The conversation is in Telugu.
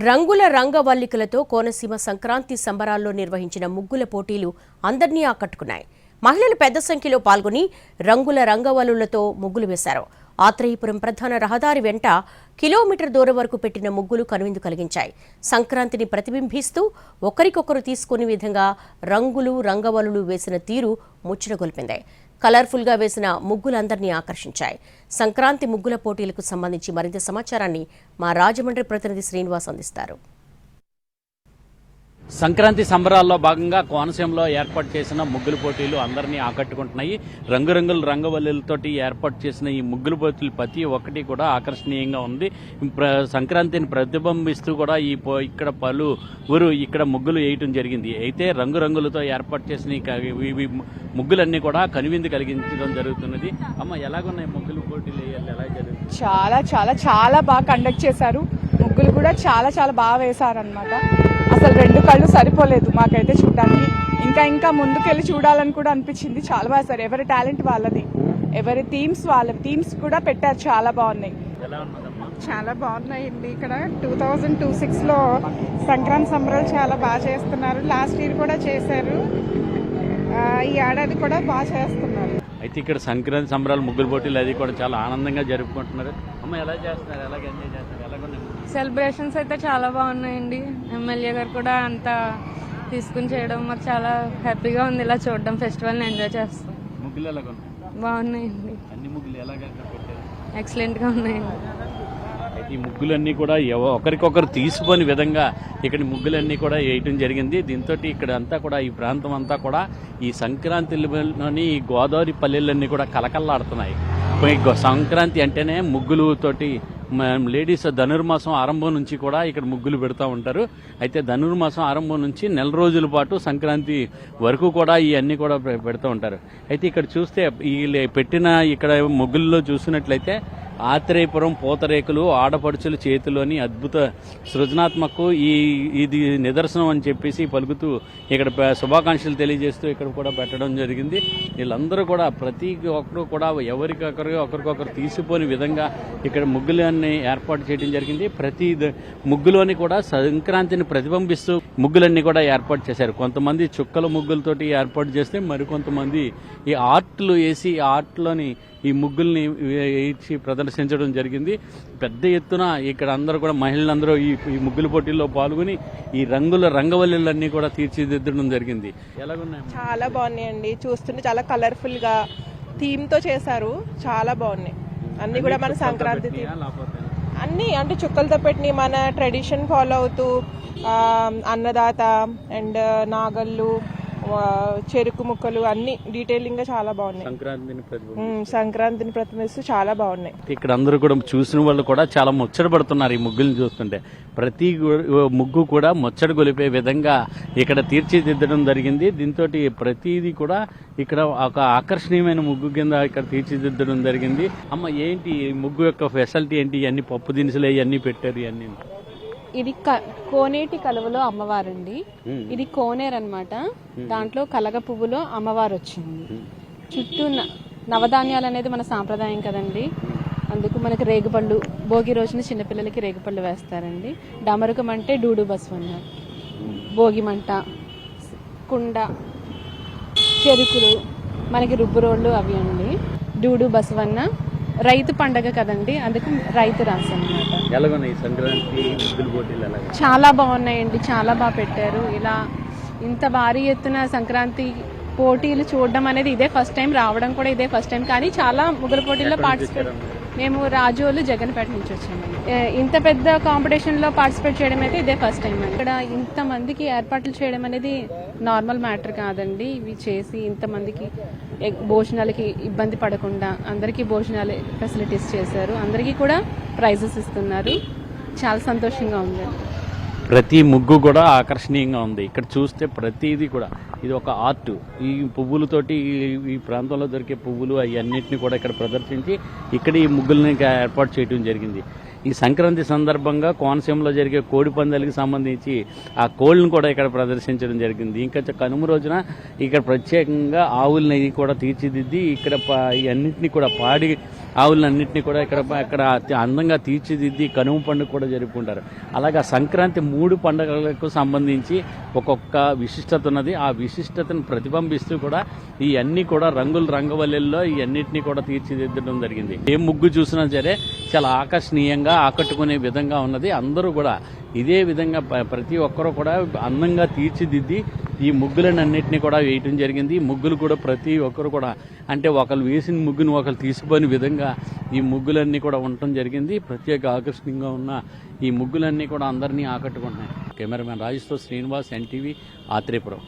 రంగుల రంగవల్లికలతో కోనసీమ సంక్రాంతి సంబరాల్లో నిర్వహించిన ముగ్గుల పోటీలు అందర్నీ ఆకట్టుకున్నాయి. మహిళలు పెద్ద సంఖ్యలో పాల్గొని రంగుల రంగవల్లులతో ముగ్గులు వేశారు. ఆత్రేయపురం ప్రధాన రహదారి వెంట కిలోమీటర్ దూరం వరకు పెట్టిన ముగ్గులు కనువిందు కలిగించాయి. సంక్రాంతిని ప్రతిబింబిస్తూ ఒకరికొకరు తీసుకునే విధంగా రంగులు రంగవల్లులు వేసిన తీరు ముచ్చటగొల్పింది. కలర్ఫుల్గా వేసిన ముగ్గులందరినీ ఆకర్షించాయి. సంక్రాంతి ముగ్గుల పోటీలకు సంబంధించి మరింత సమాచారాన్ని మా రాజమండ్రి ప్రతినిధి శ్రీనివాస్ అందిస్తారు. సంక్రాంతి సంబరాల్లో భాగంగా కోనసీమలో ఏర్పాటు చేసిన ముగ్గుల పోటీలు అందరినీ ఆకట్టుకుంటున్నాయి. రంగురంగుల రంగవల్లులతోటి ఏర్పాటు చేసిన ఈ ముగ్గుల పోటీలు ప్రతి ఒక్కటి కూడా ఆకర్షణీయంగా ఉంది. సంక్రాంతిని ప్రతిబింబిస్తూ కూడా ఇక్కడ పలువురు ఇక్కడ ముగ్గులు వేయటం జరిగింది. అయితే రంగురంగులతో ఏర్పాటు చేసిన ఈ ముగ్గులన్నీ కూడా కనువిందు కలిగించడం జరుగుతున్నది. అమ్మ, ఎలాగున్నాయి ముగ్గుల పోటీలు ఎలా జరుగుతుంది? చాలా చాలా చాలా బాగా కండక్ట్ చేశారు. ముగ్గులు కూడా చాలా చాలా బాగా వేశారనమాట. అసలు రెండు కళ్ళు సరిపోలేదు మాకైతే చూడడానికి. ఇంకా ముందుకెళ్ళి చూడాలని కూడా అనిపించింది. చాలా బాగా సార్, ఎవరి టాలెంట్ వాళ్ళది, ఎవరి థీమ్స్ కూడా పెట్టారు. చాలా బాగున్నాయి, చాలా బాగున్నాయండి. ఇక్కడ 2026లో సంక్రాంతి సంబరాలు చాలా బాగా చేస్తున్నారు. లాస్ట్ ఇయర్ కూడా చేశారు, ఈ ఏడాది కూడా బాగా చేస్తున్నారు. అయితే ఇక్కడ సంక్రాంతి సంబరాలు ముగ్గుల పోటీలు అది కూడా చాలా ఆనందంగా జరుపుకుంటున్నారు. అమ్మ, ఎలా చేస్తున్నారు? ఎలాగ ఎంజాయ్ చేస్తున్నారు? ఎలాగ సెలబ్రేషన్స్ అయితే చాలా బాగున్నాయండి. ఎమ్మెల్యే గారు కూడా అంతా తీసుకుని చేయడం మాకు చాలా హ్యాపీగా ఉంది. ఇలా చూడడం, ఫెస్టివల్ని ఎంజాయ్ చేస్తాం. ముగ్గులు ఎలాగ ఉన్నాయి? బాగున్నాయండి. అన్ని ముగ్గులు ఎలాగ పెట్టారు? ఎక్సలెంట్గా ఉన్నాయండి. అయితే ఈ ముగ్గులన్నీ కూడా ఒకరికొకరు తీసుకుని విధంగా ఇక్కడ ముగ్గులన్నీ కూడా వేయటం జరిగింది. దీంతో ఇక్కడ అంతా కూడా ఈ ప్రాంతం అంతా కూడా ఈ సంక్రాంతిలోని ఈ గోదావరి పల్లెలన్నీ కూడా కలకల్లాడుతున్నాయి. సంక్రాంతి అంటేనే ముగ్గులతోటి లేడీస్ ధనుర్మాసం ఆరంభం నుంచి కూడా ఇక్కడ ముగ్గులు పెడతా ఉంటారు. అయితే ధనుర్మాసం ఆరంభం నుంచి నెల రోజుల పాటు సంక్రాంతి వరకు కూడా ఇవన్నీ కూడా పెడుతూ ఉంటారు. అయితే ఇక్కడ చూస్తే ఈ పెట్టిన ఇక్కడ ముగ్గుల్లో చూసినట్లయితే ఆత్రేయపురం పూతరేకులు ఆడపడుచుల చేతిలోని అద్భుత సృజనాత్మకు ఇది నిదర్శనం అని చెప్పేసి పలుకుతూ ఇక్కడ శుభాకాంక్షలు తెలియజేస్తూ ఇక్కడ కూడా పెట్టడం జరిగింది. వీళ్ళందరూ కూడా ప్రతి ఒక్కరు కూడా ఒకరికొకరు తీసిపోని విధంగా ఇక్కడ ముగ్గులన్నీ ఏర్పాటు చేయడం జరిగింది. ప్రతి ముగ్గులోని కూడా సంక్రాంతిని ప్రతిబింబిస్తూ ముగ్గులన్నీ కూడా ఏర్పాటు చేశారు. కొంతమంది చుక్కల ముగ్గులతోటి ఏర్పాటు చేస్తే మరికొంతమంది ఈ ఆర్ట్లు వేసి ఆర్ట్లోని ఈ ముగ్గుల్ని వేసి ప్రదర్శించడం జరిగింది. పెద్ద ఎత్తున ఇక్కడ అందరూ కూడా మహిళలందరూ ఈ ముగ్గుల పోటీల్లో పాల్గొని ఈ రంగుల రంగవల్లులన్నీ కూడా తీర్చిదిద్దడం జరిగింది. ఎలాగున్నాయి? చాలా బాగున్నాయండి. చూస్తుంటే చాలా కలర్ఫుల్ గా థీమ్ తో చేశారు. చాలా బాగున్నాయి అన్ని కూడా. మన సంక్రాంతి అన్ని అంటే చుక్కలతో పెట్టిన మన ట్రెడిషన్ ఫాలో అవుతూ అన్నదాత అండ్ నాగళ్ళు, చెరుకు ముక్కలు అన్ని డీటెయిలింగ్ గా చాలా బాగున్నాయి. సంక్రాంతిని ప్రతిబింబిస్తూ చాలా బాగున్నాయి. ఇక్కడ అందరూ కూడా చూసిన వాళ్ళు కూడా చాలా ముచ్చట పడుతున్నారు ఈ ముగ్గులు చూస్తుంటే. ప్రతి ముగ్గు కూడా ముచ్చట గొలిపే విధంగా ఇక్కడ తీర్చిదిద్దడం జరిగింది. దీంతో ప్రతిదీ కూడా ఇక్కడ ఒక ఆకర్షణీయమైన ముగ్గు కింద ఇక్కడ తీర్చిదిద్దడం జరిగింది. అమ్మ, ఏంటి ముగ్గు యొక్క ఫెసిలిటీ ఏంటి? ఇవన్నీ పప్పు దినుసులు ఇవన్నీ పెట్టారు. ఇవన్నీ ఇది కోనేటి కలువలో అమ్మవారండి. ఇది కోనేరు అన్నమాట. దాంట్లో కలగ పువ్వులో అమ్మవారు వచ్చింది. చుట్టూ నవధాన్యాలు అనేది మన సాంప్రదాయం కదండి. అందుకు మనకి రేగుపళ్ళు, భోగి రోజున చిన్నపిల్లలకి రేగుపళ్ళు వేస్తారండి. డమరుకం అంటే డూడు బస్వన్న, భోగి మంట, కుండ, చెరుకులు, మనకి రుబ్బు రోళ్ళు అవి అండి. డూడు బసవన్న రైతు పండగ కదండి, అందుకు రైతు రాసు అన్నమాట. చాలా బాగున్నాయండి, చాలా బాగా పెట్టారు. ఇలా ఇంత భారీ ఎత్తున సంక్రాంతి పోటీలు చూడడం అనేది ఇదే ఫస్ట్ టైం, రావడం కూడా ఇదే ఫస్ట్ టైం. కానీ చాలా ముగ్గుల పోటీల్లో పార్టిసిపేట్, మేము రాజోలు జగన్పేట నుంచి వచ్చామండి. ఇంత పెద్ద కాంపిటీషన్ లో పార్టిసిపేట్ చేయడం అయితే ఇదే ఫస్ట్ టైం అండి. ఇక్కడ ఇంత మందికి ఏర్పాట్లు చేయడం అనేది నార్మల్ మ్యాటర్ కాదండి. ఇవి చేసి ఇంతమందికి భోజనాలకి ఇబ్బంది పడకుండా అందరికీ భోజనాలు ఫెసిలిటీస్ చేశారు. అందరికీ కూడా ప్రైజెస్ ఇస్తున్నారు. చాలా సంతోషంగా ఉంది. ప్రతి ముగ్గు కూడా ఆకర్షణీయంగా ఉంది. ఇక్కడ చూస్తే ప్రతిదీ కూడా ఇది ఒక ఆర్ట్. ఈ పువ్వులతోటి ఈ ప్రాంతంలో దొరికే పువ్వులు అవన్నిటిని కూడా ఇక్కడ ప్రదర్శించి ఇక్కడ ఈ ముగ్గుల్ని ఏర్పాటు చేయడం జరిగింది. ఈ సంక్రాంతి సందర్భంగా కోనసీమలో జరిగే కోడి పందాలకు సంబంధించి ఆ కోళ్ళను కూడా ఇక్కడ ప్రదర్శించడం జరిగింది. ఇంకా కనుమ రోజున ఇక్కడ ప్రత్యేకంగా ఆవులని కూడా తీర్చిదిద్ది ఇక్కడ ఇవన్నింటినీ కూడా పాడి ఆవులన్నింటినీ కూడా ఇక్కడ అందంగా తీర్చిదిద్ది కనుమ పండుగ కూడా జరుపుకుంటారు. అలాగే సంక్రాంతి 3 పండుగలకు సంబంధించి ఒక్కొక్క విశిష్టత ఉన్నది. ఆ విశిష్టతను ప్రతిబింబిస్తూ కూడా ఇవన్నీ కూడా రంగవల్లుల్లో ఇవన్నిటినీ కూడా తీర్చిదిద్దడం జరిగింది. ఏ ముగ్గు చూసినా సరే చాలా ఆకర్షణీయంగా ఆకట్టుకునే విధంగా ఉన్నది. అందరూ కూడా ఇదే విధంగా ప్రతి ఒక్కరూ కూడా అందంగా తీర్చిదిద్ది ఈ ముగ్గులన్నింటినీ కూడా వేయటం జరిగింది. ఈ ముగ్గులు కూడా ప్రతి ఒక్కరు కూడా అంటే ఒకరు వేసిన ముగ్గును ఒకరు తీసుకునే విధంగా ఈ ముగ్గులన్నీ కూడా ఉండటం జరిగింది. ప్రత్యేక ఆకర్షణీయంగా ఉన్న ఈ ముగ్గులన్నీ కూడా అందరినీ ఆకట్టుకుంటున్నాయి. కెమెరామెన్ రాజేష్తో శ్రీనివాస్, NTV, ఆత్రేయపురం.